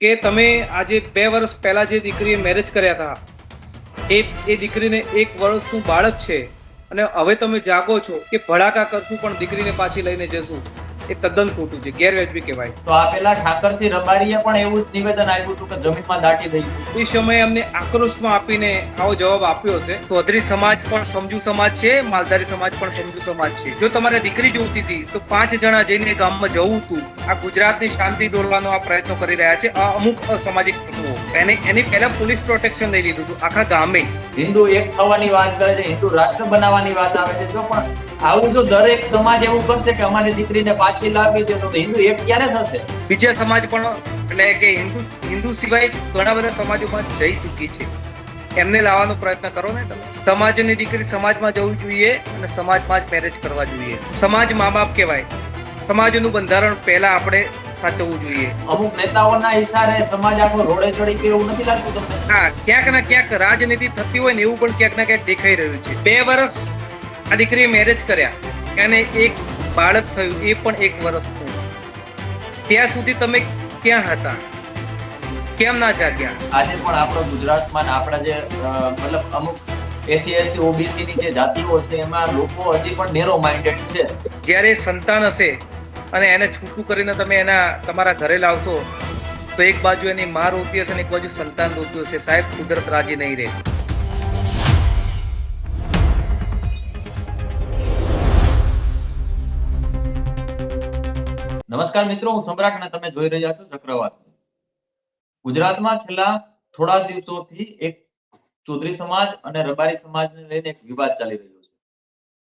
કે તમે આજે 2 વર્ષ પહેલા જે દીકરીએ મેરેજ કર્યા હતા એ દીકરીને 1 વર્ષનું બાળક છે અને હવે તમે જાગો છો કે ભડાકા કરશું પણ દીકરીને પાછી લઈને જશું, એ તદ્દન ખોટું છે, ગેરવાજબી કહેવાય. તો આ પેલા ઠાકરસિંહ રબારીએ પણ એવું જ નિવેદન આપ્યું હતું કે જમીનમાં દાટી થઈ ગઈ. એ સમયે અમને આક્રોશમાં આપીને આવો જવાબ આપ્યો હશે. ચૌધરી સમાજ પણ સમજુ સમાજ છે, માલધારી સમાજ પણ સમજુ સમાજ છે. જો તમારે દીકરી જોઈતી હતી તો 5 જણા જઈને ગામમાં જવું હતું. આ ગુજરાતની શાંતિ દોરવાનો આ પ્રયત્નો કરી રહ્યા છે અમુક અસામાજિક તત્વો. એની પહેલા પોલીસ પ્રોટેક્શન લઈ લીધું હતું આખા ગામે. હિન્દુ એક થવાની વાત કરે છે, હિન્દુ રાષ્ટ્ર બનાવવાની વાત આવે છે. જો પણ આવું જો દરેક સમાજ એવું કરશે કે અમારી દીકરીને પાછી લાવવી છે તો હિન્દુ એક ક્યારે થશે? બીજા સમાજ પણ એટલે કે હિન્દુ સિવાય ઘણા બધા સમાજોમાં જઈ ચૂકી છે, એમને લાવવાનો પ્રયત્ન કરો ને તમે. સમાજની દીકરી સમાજમાં જવું જોઈએ અને સમાજમાં જ મેરેજ કરવા જોઈએ. સમાજ મા બાપ કહેવાય. સમાજનું બંધારણ પહેલા આપણે સાચવવું જોઈએ. અમુક નેતાઓના ઈશારે સમાજ આખો રોડે ચડી ગયો એવું નથી લાગતું તમને? હા, ક્યાંક ને ક્યાંક રાજનીતિ થતી હોય ને એવું પણ ક્યાંક ને ક્યાંક દેખાઈ રહ્યું છે. 2 વર્ષ આ દીકરીએ મેરેજ કર્યા અને 1 બાળક થયું, એ પણ 1 વર્ષનું. ત્યાં સુધી તમે ક્યાં હતા? કેમ ના જાગ્યા? આજે પણ આપણો ગુજરાતમાં આપણા જે મતલબ અમુક એસસી એસટી ઓબીસી ની જે જાતિઓ છે એમાં લોકો હજી પણ નેરો માઇન્ડેડ છે. જ્યારે સંતાન હશે અને એને છૂટું કરીને તમે તમારા ઘરે લાવશો તો એક બાજુ એની માં રોતી હશે અને એક બાજુ સંતાન રોતું હશે. સાહેબ, કુદરત રાજી નહીં રહે. નમસ્કાર મિત્રો, હું સમ્રાટ અને તમે જોઈ રહ્યા છો ચક્રવાત. ગુજરાતમાં છેલ્લા થોડા દિવસોથી એક ચૌધરી સમાજ અને રબારી સમાજને લઈને એક વિવાદ ચાલી રહ્યો છે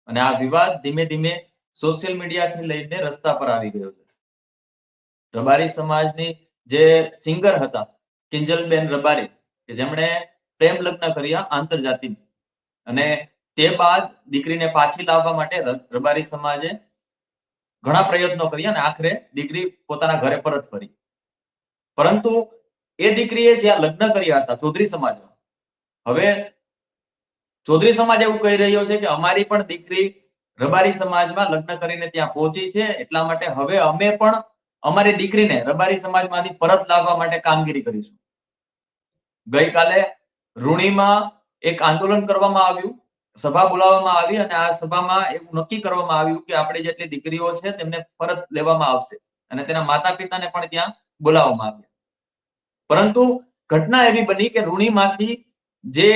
અને આ વિવાદ ધીમે ધીમે સોશિયલ મીડિયાથી લઈને રસ્તા પર આવી ગયો છે. રબારી સમાજની જે સિંગર હતા કિંજલબેન રબારી, કે જેમણે પ્રેમ લગ્ન કર્યા આંતરજાતિ, અને તે બાદ દીકરીને પાછી લાવવા માટે રબારી સમાજે ઘણા પ્રયત્નો કર્યા અને આખરે દીકરી પોતાના ઘરે પરત ફરી. પરંતુ એ દીકરીએ જ્યાં લગ્ન કર્યા હતા ચૌધરી સમાજમાં, હવે ચૌધરી સમાજ એવું કહી રહ્યો છે કે અમારી પણ દીકરી રબારી સમાજમાં લગ્ન કરીને ત્યાં પહોંચી છે, એટલા માટે હવે અમે પણ અમારી દીકરીને રબારી સમાજમાંથી પરત લાવવા માટે કામગીરી કરીશું. ગઈકાલે રૂણીમાં એક આંદોલન કરવામાં આવ્યું, સભા બોલાવવામાં આવી અને આ સભામાં એવું નક્કી કરવામાં આવ્યું કે આપણી જેટલી દીકરીઓ છે તેમને પરત લેવામાં આવશે અને તેના માતા પિતાને પણ ત્યાં બોલાવવામાં આવ્યા. પરંતુ ઘટના એવી બની કે રૂણીમાંથી જે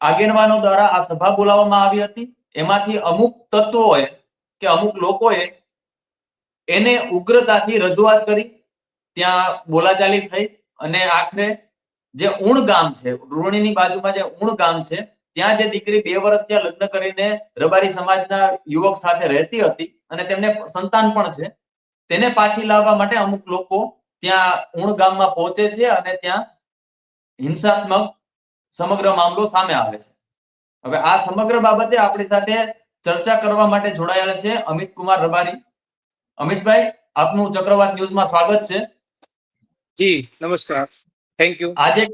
આગેવાનો દ્વારા આ સભા બોલાવવામાં આવી હતી એમાંથી અમુક તત્વોએ કે અમુક લોકોએ એને ઉગ્રતાથી રજૂઆત કરી, ત્યાં બોલાચાલી થઈ અને આખરે જે ઊણ ગામ છે, રૂણીની બાજુમાં જે ઊણ ગામ છે, ત્યાં જે દીકરી 2 વર્ષ ત્યાં લગ્ન કરીને રબારી સમાજના યુવક સાથે રહેતી હતી અને તેમને સંતાન પણ છે, તેને પાછી લાવવા માટે અમુક લોકો ત્યાં ઊણ ગામમાં પહોંચે છે અને ત્યાં હિંસાત્મક સમગ્ર મામલો સામે આવે છે. હવે આ સમગ્ર બાબતે આપણી સાથે ચર્ચા કરવા માટે જોડાયેલા છે અમિત કુમાર રબારી. અમિતભાઈ, આપનું ચક્રવાત ન્યૂઝમાં સ્વાગત છે. જી નમસ્કાર, થેન્ક યુ. આજે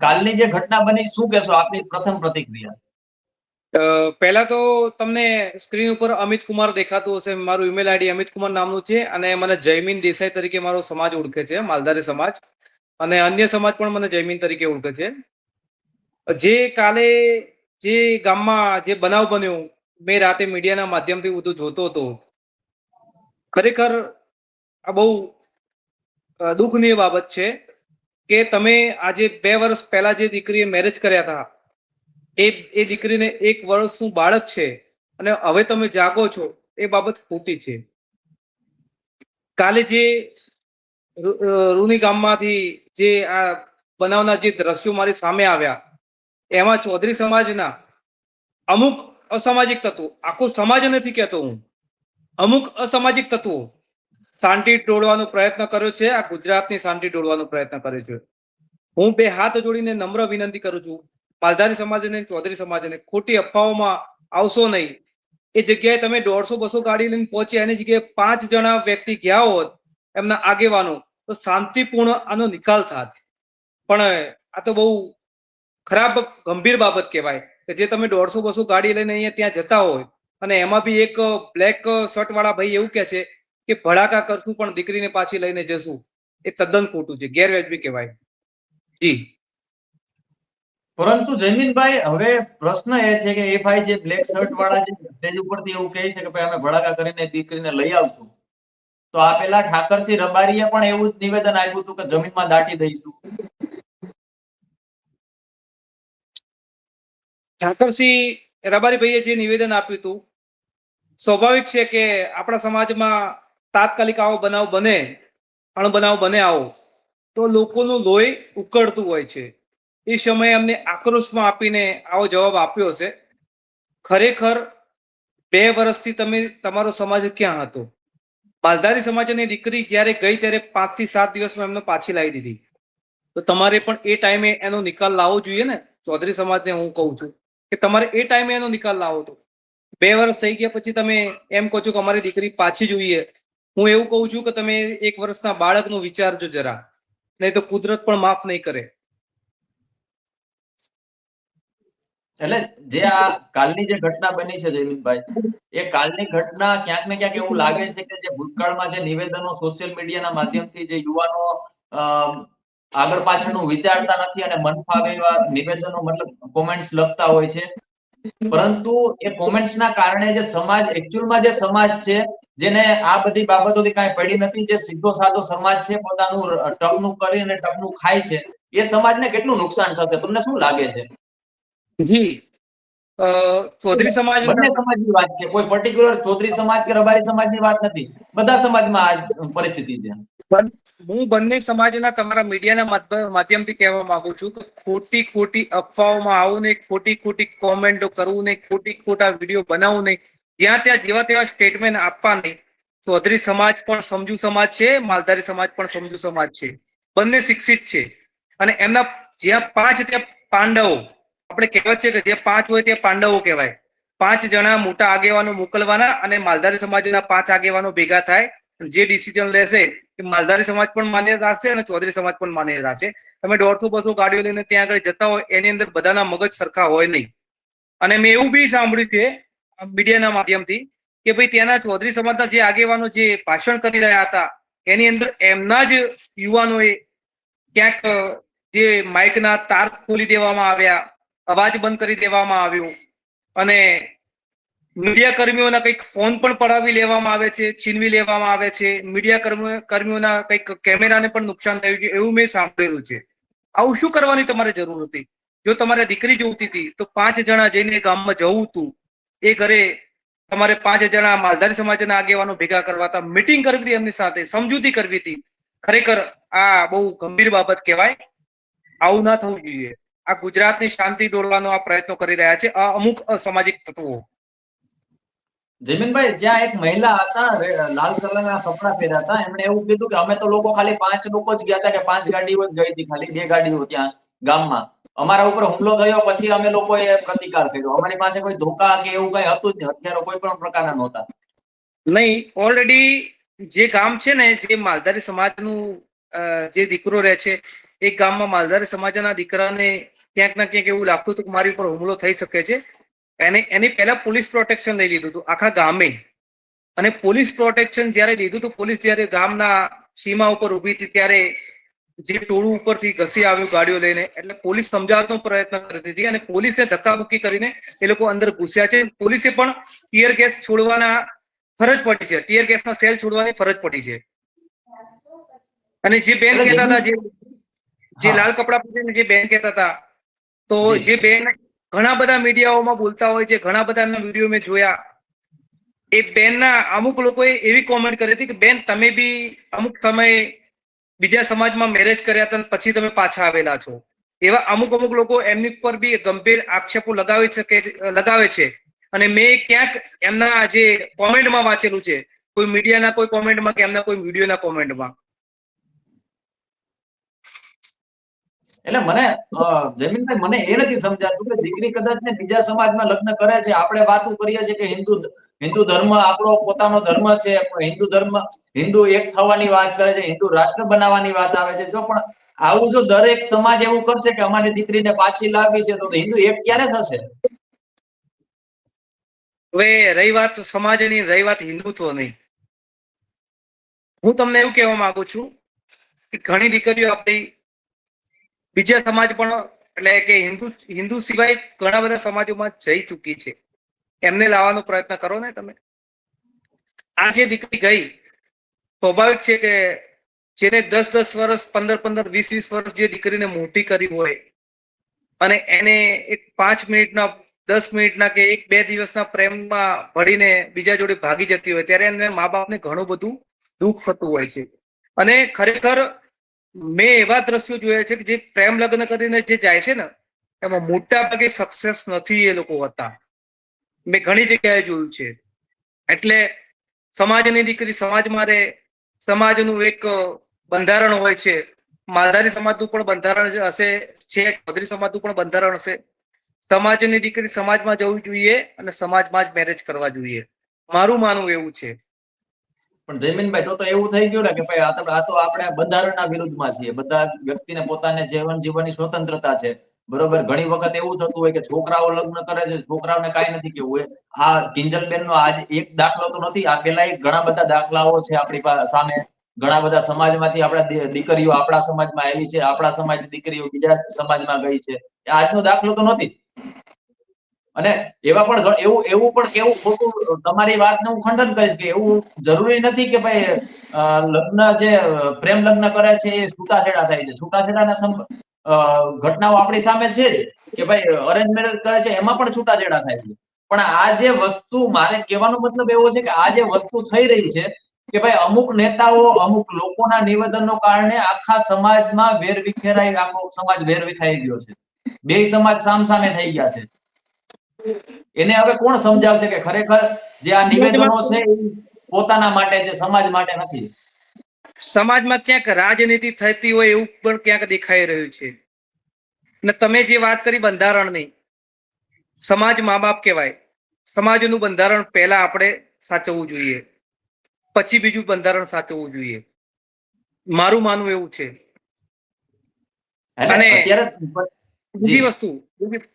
કાલની જે ઘટના બની, શું કહેશો? આપની પ્રથમ પ્રતિક્રિયા. પહેલા તો તમને સ્ક્રીન ઉપર અમિત કુમાર દેખાતું હશે. મારું ઈમેલ આઈડી અમિત કુમાર નામનું છે અને મને જયમીન દેસાઈ તરીકે મારો સમાજ ઓળખે છે, માલધારી સમાજ, અને અન્ય સમાજ પણ મને જયમીન તરીકે ઓળખે છે. જે કાલે જે ગામમાં જે બનાવ બન્યો, મેં રાતે મીડિયાના માધ્યમથી બધું જોતો હતો. ખરેખર આ બહુ દુઃખની બાબત છે કે તમે આજે 2 વર્ષ પહેલા જે દીકરીએ મેરેજ કર્યા હતા એ દીકરીને 1 વર્ષનું બાળક છે અને હવે તમે જાગો છો, એ બાબત ખોટી છે. કાલે જે રૂની ગામમાંથી જે આ બનાવના જે દ્રશ્યો મારી સામે આવ્યા, એમાં ચૌધરી સમાજના અમુક અસામાજિક તત્વો, આખો સમાજ નથી કહેતો હું, અમુક અસામાજિક તત્વો શાંતિ તોડવાનો પ્રયત્ન કર્યો છે. આ ગુજરાતની શાંતિ તોડવાનો પ્રયત્ન કર્યો છે. હું 2 હાથ જોડીને નમ્ર વિનંતી કરું છું માલધારી સમાજને, ચૌધરી સમાજને, ખોટી અફવાઓમાં આવશો નહીં. એ જગ્યાએ તમે 150-200 ગાડી લઈને પહોંચ્યા, એની જગ્યાએ 5 જણા વ્યક્તિ ગયા હોત, એમના આગેવાનો, તો શાંતિપૂર્ણ આનો નિકાલ થાત. પણ આ તો બહુ ખરાબ ગંભીર બાબત કહેવાય કે જે તમે 150-200 ગાડી લઈને અહીંયા ત્યાં જતા હોય અને એમાં બી એક બ્લેક શર્ટ વાળા ભાઈ એવું કહે છે કે ભડાકા કરશું પણ દીકરીને પાછી લઈને જશું. એ તદ્દન ખોટું છે, ગેરવ્યાજબી કહેવાય. જી. પરંતુ જયમીનભાઈ, હવે પ્રશ્ન એ છે કે એ ભાઈ જે બ્લેક શર્ટ વાળા જે સ્ટેજ ઉપરથી એવું કહે છે કે ભાઈ અમે ભડાકા કરીને દીકરીને લઈ આવશું, તો આ પેલા ઠાકરસિંહ રબારીએ પણ એવું જ નિવેદન આપ્યું હતું કે જમીનમાં દાટી દઈશું. ઠાકરસિંહ રબારીભાઈએ જે નિવેદન આપ્યું હતું, સ્વાભાવિક છે કે આપણા સમાજમાં તાત્કાલિક આવો બનાવ બને, અણબનાવ બને આવો, તો લોકોનું લોહી ઉકળતું હોય છે. એ સમયે અમને આક્રોશમાં આપીને આવો જવાબ આપ્યો હશે. ખરેખર 2 વર્ષથી તમારો સમાજ ક્યાં હતો? માલધારી સમાજની દીકરી જ્યારે ગઈ ત્યારે 5 થી 7 દિવસમાં એમને પાછી લાવી દીધી. તો તમારે પણ એ ટાઈમે એનો નિકાલ લાવવો જોઈએ ને. ચૌધરી સમાજને હું કહું છું કે તમારે એ ટાઈમે એનો નિકાલ લાવો. તો 2 વર્ષ થઈ ગયા પછી તમે એમ કહો છો કે અમારી દીકરી પાછી જોઈએ. હું એવું કહું છું કે તમે 1 વર્ષના બાળકનું વિચારજો જરા, નહીં તો કુદરત પણ માફ નહીં કરે. એટલે જે આ કાલની જે ઘટના બની છે જયમીનભાઈ, એ કાલની ઘટના ક્યાંક ને ક્યાંક એવું લાગે છે કે જે ભૂતકાળમાં જે નિવેદનો સોશિયલ મીડિયાના માધ્યમથી જે યુવાનો આગળ પાછળનું વિચારતા નથી અને મન ફાવે એવા નિવેદનો મતલબ કોમેન્ટ્સ લખતા હોય છે, પરંતુ એ કોમેન્ટ્સના કારણે જે સમાજ એકચ્યુઅલમાં જે સમાજ છે, જેને આ બધી બાબતોથી કાંઈ પડી નથી, જે સીધો સાધો સમાજ છે, પોતાનું ટકનું કરી અને ટકનું ખાય છે, એ સમાજને કેટલું નુકસાન થશે તમને શું લાગે છે? જી, ચૌધરી સમાજ બંને સમાજની વાત છે, કોઈ પર્ટિક્યુલર ચૌધરી સમાજ કે રબારી સમાજની વાત નથી, બધા સમાજમાં આ પરિસ્થિતિ છે. હું બંને સમાજના તમારા મીડિયાના માધ્યમથી કહેવા માંગુ છું કે ખોટી અફવાઓમાં આવું નહીં, ખોટી કોમેન્ટો કરવું નહીં, ખોટા વિડીયો બનાવવું નહીં, જ્યાં ત્યાં જેવા તેવા સ્ટેટમેન્ટ આપવા નહીં. ચૌધરી સમાજ પણ સમજુ સમાજ છે, માલધારી સમાજ પણ સમજુ સમાજ છે, બંને શિક્ષિત છે. અને એમના જ્યાં 5 ત્યાં પાંડવો, આપણે કહેવત છે કે જે 5 હોય ત્યાં પાંડવો કહેવાય. 5 જણા મોટા આગેવાનો મોકલવાના અને માલધારી સમાજના 5 આગેવાનો ભેગા થાય, જે ડિસિઝન લેશે એ માલધારી સમાજ પણ માન્ય રાખશે અને ચૌધરી સમાજ પણ માન્ય રાખશે. તમે 150-200 ગાડીઓ લઈને ત્યાં આગળ જતા હોય, એની અંદર બધાના મગજ સરખા હોય નહીં. અને મેં એવું બી સાંભળ્યું છે મીડિયાના માધ્યમથી કે ભાઈ ત્યાંના ચૌધરી સમાજના જે આગેવાનો જે ભાષણ કરી રહ્યા હતા, એની અંદર એમના જ યુવાનોએ ક્યાંક જે માઇકના તાર ખોલી દેવામાં આવ્યા, અવાજ બંધ કરી દેવામાં આવ્યો અને મીડિયા કર્મીઓના કંઈક ફોન પણ પડાવી લેવામાં આવે છે, છીનવી લેવામાં આવે છે. મીડિયા કર્મીઓના કંઈક કેમેરાને પણ નુકસાન થયું છે, એવું મેં સાંભળેલું છે. આવું શું કરવાની તમારે જરૂર હતી? જો તમારે દીકરી જોઈતી હતી તો 5 જણા જઈને ગામમાં જવું હતું. એ ઘરે તમારે 5 જણા માલધારી સમાજના આગેવાનો ભેગા કરવા હતા, મીટિંગ કરવી હતી, એમની સાથે સમજૂતી કરવી હતી. ખરેખર આ બહુ ગંભીર બાબત કહેવાય. આવું ના થવું જોઈએ. આ ગુજરાતની શાંતિ દોરવાનો આ પ્રયત્નો કરી રહ્યા છે અમુક અસામાજિક તત્વો. જમીનભાઈ, જ્યાં એક મહિલા હતા, લાલ કલરના કપડા પહેર્યા હતા, એમણે એવું કીધું કે અમે તો લોકો ખાલી 5 લોકો જ ગયા હતા, કે 5 ગાડીઓ જ ગઈ હતી, ખાલી 2 ગાડીઓ ત્યાં ગામમાં. અમારા ઉપર હુમલો થયો પછી અમે લોકોએ પ્રતિકાર કર્યો. અમારી પાસે કોઈ ધોકા કે એવું કઈ હતું જ નહીં, હથિયારો કોઈ પણ પ્રકારના નહોતા. નહીં, ઓલરેડી જે ગામ છે ને, જે માલધારી સમાજનું જે દીકરો રહે છે, એ ગામમાં માલધારી સમાજના દીકરાને ક્યાંક ના ક્યાંક એવું લાગતું હતું કે મારી ઉપર હુમલો થઈ શકે છે. એની પહેલા પોલીસ પ્રોટેક્શન લઈ લીધું હતું આખા ગામે. અને પોલીસ પ્રોટેક્શન જ્યારે લીધું હતું, પોલીસ જ્યારે ગામના સીમા ઉપર ઉભી હતી, ત્યારે જે ટોળું ઉપરથી ઘસી આવ્યું ગાડીઓ લઈને, એટલે પોલીસ સમજાવવાનો પ્રયત્ન કરતી હતી અને પોલીસને ધક્કામુક્કી કરીને એ લોકો અંદર ઘૂસ્યા છે. પોલીસે પણ ટીયર ગેસ છોડવાના ફરજ પડી છે, ટીયર ગેસના સેલ છોડવાની ફરજ પડી છે. અને જે બેન કહેતા હતા, જે લાલ કપડા પહેરીને જે બેન કહેતા હતા, તો જે બેન ઘણા બધા મીડિયાઓમાં બોલતા હોય છે, ઘણા બધા એમના વિડીયો મેં જોયા. એ બેનના અમુક લોકોએ એવી કોમેન્ટ કરી હતી કે બેન તમે બી અમુક સમયે બીજા સમાજમાં મેરેજ કર્યા હતા પછી તમે પાછા આવેલા છો. એવા અમુક લોકો એમની ઉપર બી ગંભીર આક્ષેપો લગાવે છે. અને મેં ક્યાંક એમના જે કોમેન્ટમાં વાંચેલું છે, કોઈ મીડિયાના કોઈ કોમેન્ટમાં કે એમના કોઈ વિડીયોના કોમેન્ટમાં. એટલે મને જમીનભાઈ, મને એ નથી સમજાતું કે દીકરી કદાચ ને બીજા સમાજમાં લગ્ન કરે છે, આપણે વાતો કરીએ છીએ કે હિન્દુ ધર્મ આપણો પોતાનો ધર્મ છે, હિન્દુ એક થવાની વાત કરે છે, હિન્દુ રાષ્ટ્ર બનાવવાની વાત આવે છે. જો પણ આવું જો દરેક સમાજ એવું કરશે કે અમારી દીકરીને પાછી લાવવી છે, તો હિન્દુ એક ક્યારે થશે? હવે રહી વાત સમાજની, રહી વાત હિન્દુત્વની, હું તમને એવું કહેવા માંગુ છું કે ઘણી દીકરીઓ આપણી બીજા સમાજ પણ એટલે કે હિન્દુ સિવાય ઘણા બધા સમાજોમાં જઈ ચૂકી છે. એમને લાવવાનો પ્રયત્ન કરો ને તમે. આ જે દીકરી ગઈ, સ્વાભાવિક છે કે જેને 10-10 વર્ષ, 15-15, 20-20 વર્ષ જે દીકરીને મોટી કરી હોય અને એને એક 5 મિનિટના, 10 મિનિટના કે 1-2 દિવસના પ્રેમમાં ભળીને બીજા જોડે ભાગી જતી હોય, ત્યારે એને મા બાપને ઘણું બધું દુઃખ થતું હોય છે. અને ખરેખર મેં એવા દ્રશ્યો જોયા છે કે જે પ્રેમ લગ્ન કરીને જે જાય છે ને, એમાં મોટા ભાગે સક્સેસ નથી એ લોકો હોતા. મેં ઘણી જગ્યાએ જોયું છે. એટલે સમાજની દીકરી સમાજમાં રહે, સમાજનું એક બંધારણ હોય છે. માલધારી સમાજનું પણ બંધારણ હશે છે, ચૌધરી સમાજનું પણ બંધારણ હશે. સમાજની દીકરી સમાજમાં જવું જોઈએ અને સમાજમાં જ મેરેજ કરવા જોઈએ, મારું માનવું એવું છે. પણ જયમીનભાઈ, તો એવું થઈ ગયું ને કે ભાઈ આ તો આપણે બંધારણના વિરુદ્ધમાં છીએ. બધા વ્યક્તિને પોતાને જીવન જીવવાની સ્વતંત્રતા છે, બરોબર. ઘણી વખત એવું થતું હોય કે છોકરાઓ લગ્ન કરે છે, છોકરાઓને કાંઈ નથી કેવું. આ કિંજલબેનનો આજ એક દાખલો તો નથી, આ પેલા ઘણા બધા દાખલાઓ છે આપણી સામે. ઘણા બધા સમાજમાંથી આપણા દીકરીઓ આપણા સમાજમાં આવી છે, આપણા સમાજની દીકરીઓ બીજા સમાજમાં ગઈ છે. આજનો દાખલો તો નથી. અને એવા પણ એવું પણ કેવું ખોટું, તમારી વાતને હું ખંડન કરીશ કે એવું જરૂરી નથી કે ભાઈ લગ્ન જે પ્રેમ લગ્ન કરે છે એ છૂટાછેડા થાય છે. છૂટાછેડાના ઘટનાઓ આપણી સામે છે જ કે ભાઈ અરેન્જ મેરેજ કરે છે એમાં પણ છૂટાછેડા થાય છે. પણ આ જે વસ્તુ, મારે કહેવાનો મતલબ એવો છે કે આ જે વસ્તુ થઈ રહી છે કે ભાઈ અમુક નેતાઓ, અમુક લોકોના નિવેદનો કારણે આખા સમાજમાં વેરવિખેરાઈ, આખો સમાજ વેરવિખાઈ ગયો છે. બે સમાજ સામસામે થઈ ગયા છે. એને હવે કોણ સમજાવશે કે ખરેખર જે આ નિવેદનો છે એ પોતાના માટે છે, સમાજ માટે નથી. સમાજમાં ક્યાંક રાજનીતિ થતી હોય એવું પણ ક્યાંક દેખાઈ રહ્યું છે. અને તમે જે વાત કરી બંધારણની, સમાજ મા બાપ કહેવાય. સમાજનું બંધારણ પહેલા આપણે સાચવવું જોઈએ, પછી બીજું બંધારણ સાચવવું જોઈએ, મારું માનવું એવું છે. અને અત્યારે બીજી વસ્તુ,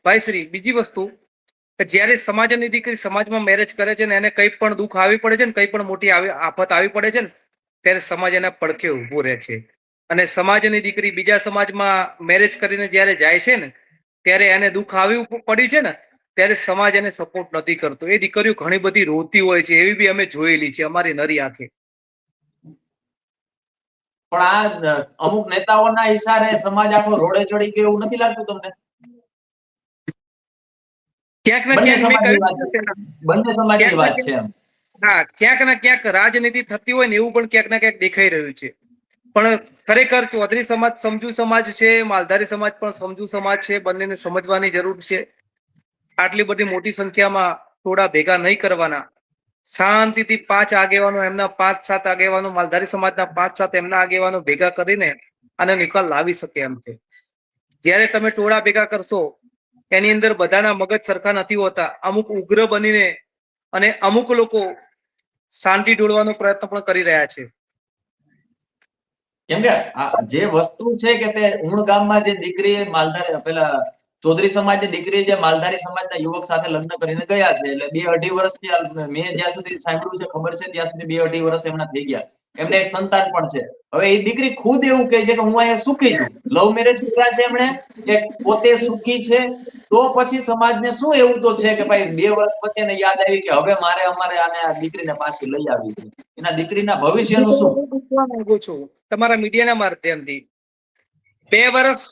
ભાઈશ્રી, બીજી વસ્તુ કે જ્યારે સમાજની દીકરી સમાજમાં મેરેજ કરે છે ને એને કંઈ પણ દુઃખ આવી પડે છે ને, કંઈ પણ મોટી આફત આવી પડે છે ને, ત્યારે સમાજ એના પડખે ઉભો રહે છે. અને સમાજની દીકરી બીજા સમાજમાં મેરેજ કરીને જ્યારે જાય છે ને, ત્યારે એને દુઃખ આવ્યું પડ્યું છે ને, ત્યારે સમાજ એને સપોર્ટ નથી કરતો. એ દીકરીઓ ઘણી બધી રોતી હોય છે, એવી બી અમે જોયેલી છે અમારી નરી આંખે. પણ આ અમુક નેતાઓના ઈશારે સમાજ આખો રોડે ચડી ગયો એવું નથી લાગતું તમને? ક્યાંક ને બંને ક્યાંક મેં કહ્યું, બંને સમાજની વાત છે એમ. હા, ક્યાંક ને ક્યાંક રાજનીતિ થતી હોય ને એવું પણ ક્યાંક ને ક્યાંક દેખાઈ રહ્યું છે. પણ ખરેખર ચૌધરી સમાજ સમજુ સમાજ છે, માલધારી સમાજ પણ સમજુ સમાજ છે. બંનેને સમજવાની જરૂર છે. આટલી બધી મોટી સંખ્યામાં થોડા ભેગા નહીં કરવાના. શાંતિથી 5 આગેવાનો, એમના 5-7 આગેવાનો, માલધારી સમાજના 5-7 એમના આગેવાનો ભેગા કરીને આનો નિકાલ લાવી શકે એમ છે. જ્યારે તમે ટોળા ભેગા કરશો, એની અંદર બધાના મગજ સરખા નથી હોતા. અમુક ઉગ્ર બનીને અને અમુક લોકો શાંતિ ઢોળવાનો પ્રયત્ન પણ કરી રહ્યા છે. કેમ કે જે વસ્તુ છે કે તે ઉણ ગામમાં જે દીકરી માલધારી, પેલા ચૌધરી સમાજની દીકરી જે માલધારી સમાજના યુવક સાથે લગ્ન કરીને ગયા છે, એટલે 2-2.5 વર્ષથી મેં જ્યાં સુધી સાંભળ્યું છે, ખબર છે ત્યાં સુધી 2-2.5 વર્ષ એમના થઈ ગયા. એમને એક સંતાન પણ છે. હવે એ દીકરી ખુદ એવું કહે છે કે હું અહીંયા સુખી છું. લવ મેરેજ કર્યા છે એમણે, કે પોતે સુખી છે. તો પછી સમાજને શું એવું તો છે કે ભાઈ 2 વર્ષ પછી એને યાદ આવી કે હવે અમારે આને આ દીકરીને પાછી લઈ આવી છે. એના દીકરીના ભવિષ્યનું શું? માંગુ છું તમારા મીડિયાના માધ્યમથી, 2 વર્ષ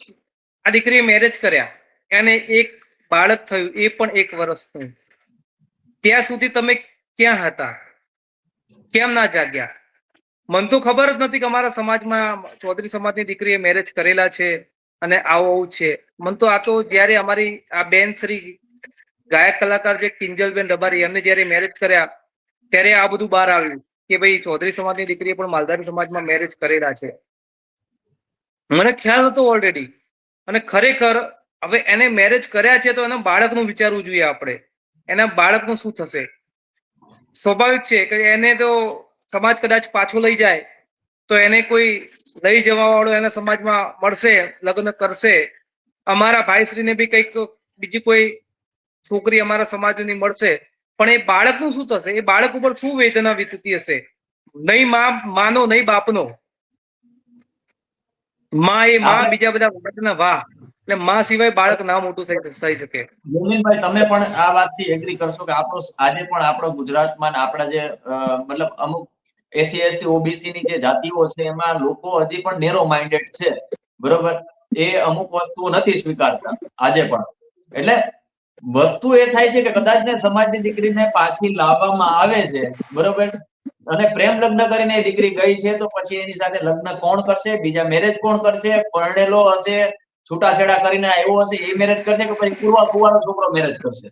આ દીકરીએ મેરેજ કર્યા, એને એક બાળક થયું, એ પણ 1 વર્ષનું. ત્યાં સુધી તમે ક્યાં હતા? કેમ ના જાગ્યા? મને તો ખબર જ નથી કે અમારા સમાજમાં ચૌધરી સમાજની દીકરીએ મેરેજ કરેલા છે અને આવું છે. મને તો આ તો જ્યારે અમારી આ બેન શ્રી ગાયક કલાકાર જે કિંજલબેન રબારી, એમને જ્યારે મેરેજ કર્યા ત્યારે આ બધું બહાર આવ્યું કે ભાઈ ચૌધરી સમાજની દીકરીએ પણ માલધારી સમાજમાં મેરેજ કરેલા છે. મને ખ્યાલ હતો ઓલરેડી. અને ખરેખર હવે એને મેરેજ કર્યા છે તો એના બાળકનું વિચારવું જોઈએ આપણે. એના બાળકનું શું થશે? સ્વાભાવિક છે કે એને તો સમાજ કદાચ પાછો લઈ જાય તો એને કોઈ લઈ જવા વાળો એના સમાજમાં મળશે, લગ્ન કરશે. અમારા ભાઈશ્રીને બી કંઈક બીજી કોઈ છોકરી અમારા સમાજની મળશે, પણ એ બાળકનું શું થશે? એ બાળક ઉપર શું વેદના વીતતી હશે? નહીં માનો, નહીં બાપનો. માં એ માં, આપણે બીજા બધા બાળકના વાહ. એટલે માં સિવાય બાળક ના મોટું થઈ શકે. જમીનભાઈ, તમે પણ આ વાતથી એગ્રી કરશો કે આપણો આજે પણ આપણો ગુજરાતમાં ને આપણા જે મતલબ અમુક એસસી એસટી ઓબીસી ની જે જાતિઓ છે એમાં લોકો હજી પણ નેરો માઇન્ડેડ છે, બરોબર? એ અમુક વસ્તુઓ નથી સ્વીકારતા આજે પણ. એટલે વસ્તુ એ થાય છે કે કદાચ ને સમાજની દીકરીને પાછી લાવવામાં આવે છે, બરોબર, અને પ્રેમ લગ્ન કરીને એ દીકરી ગઈ છે, તો પછી એની સાથે લગ્ન કોણ કરશે? બીજા મેરેજ કોણ કરશે? પરણેલો હશે, છૂટાછેડા કરીને આવ્યો હશે, એ મેરેજ કરશે કે પછી કુંવારો છોકરો મેરેજ કરશે?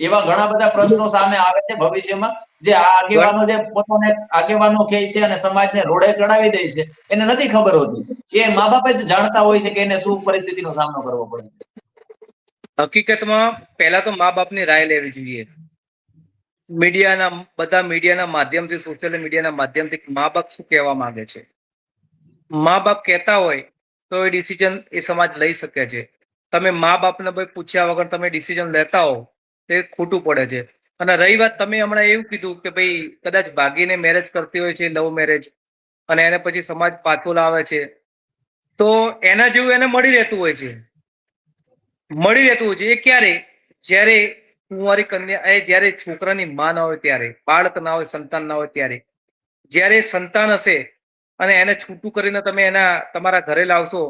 એવા ઘણા બધા પ્રશ્નો સામે આવે છે ભવિષ્યમાં, જે આ આગેવાનો જે પોતાને આગેવાનો કહે છે અને સમાજને રોડે ચડાવી દે છે, એને નથી ખબર હોતી. એ મા બાપ જ જાણતા હોય છે કે એને શું પરિસ્થિતિનો સામનો કરવો પડે. હકીકતમાં પહેલા તો મા બાપની રાય લેવી જોઈએ. બધા મીડિયાના માધ્યમથી, સોશિયલ મીડિયાના માધ્યમથી મા બાપ શું કહેવા માંગે છે. મા બાપ કહેતા હોય તો એ ડિસિઝન એ સમાજ લઈ શકે છે. તમે મા બાપને ભાઈ પૂછ્યા વગર તમે ડિસિઝન લેતા હો તે ખોટું પડે છે. અને રહી વાત, તમે હમણાં એવું કીધું કે ભાઈ કદાચ ભાગીને મેરેજ કરતી હોય છે, લવ મેરેજ, અને એને પછી સમાજ પાછો લાવે છે, તો એના જેવું એને મળી રહેતું હોય છે. એ ક્યારે? જ્યારે કુંવારી કન્યા, જ્યારે છોકરાની માં ના હોય ત્યારે, બાળક ના હોય, સંતાન ના હોય ત્યારે. જ્યારે સંતાન હશે અને એને છૂટું કરીને તમે તમારા ઘરે લાવશો,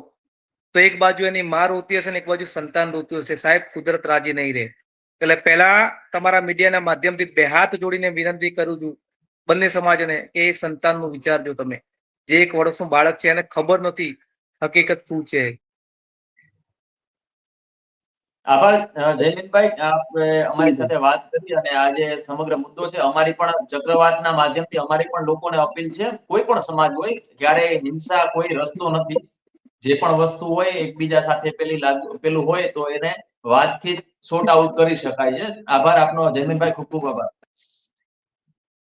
તો એક બાજુ એની માં રોતી હશે ને એક બાજુ સંતાન રોતું હશે. સાહેબ, કુદરત રાજી નહીં રહે. એટલે પહેલા તમારા મીડિયાના માધ્યમથી બે હાથ જોડીને વિનંતી કરું છું બંને સમાજને કે એ સંતાનનું વિચારજો. તમે જે 1 વર્ષનું બાળક છે એને ખબર નથી હકીકત શું છે. આભાર જયમીનભાઈ, આપણે અમારી સાથે વાત કરી અને આ જે સમગ્ર મુદ્દો છે, અમારી પણ ચક્રવાતના માધ્યમથી અમારી પણ લોકોને અપીલ છે, કોઈ પણ સમાજ હોય, ક્યારેય હિંસા કોઈ રસ્તો નથી. જે પણ વસ્તુ હોય એકબીજા સાથે પેલું હોય તો એને વાતથી સોર્ટ આઉટ કરી શકાય છે. આભાર આપનો જયમીનભાઈ, ખૂબ ખૂબ આભાર.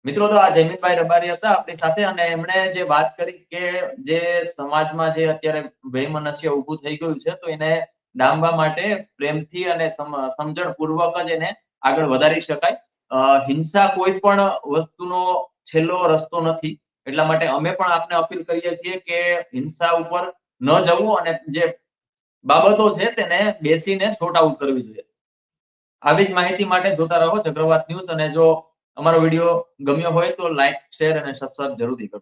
મિત્રો, તો આ જયમીનભાઈ રબારી હતા આપણી સાથે, અને એમણે જે વાત કરી કે જે સમાજમાં જે અત્યારે વૈમનસ્ય ઊભું થઈ ગયું છે, તો એને ડામવા માટે પ્રેમથી અને સમજણપૂર્વક જ એને આગળ વધારી શકાય. હિંસા કોઈ પણ વસ્તુનો છેલ્લો રસ્તો નથી. એટલા માટે અમે પણ આપને અપીલ કરીએ છીએ કે હિંસા ઉપર ન જવું અને જે બાબતો છે તેને બેસીને સોર્ટ આઉટ કરવી જોઈએ. આવી જ માહિતી માટે જોતા રહો ચક્રવાત ન્યૂઝ, અને જો અમારો વિડીયો ગમ્યો હોય તો લાઈક, શેર અને સબસ્ક્રાઇબ જરૂરથી કરજો.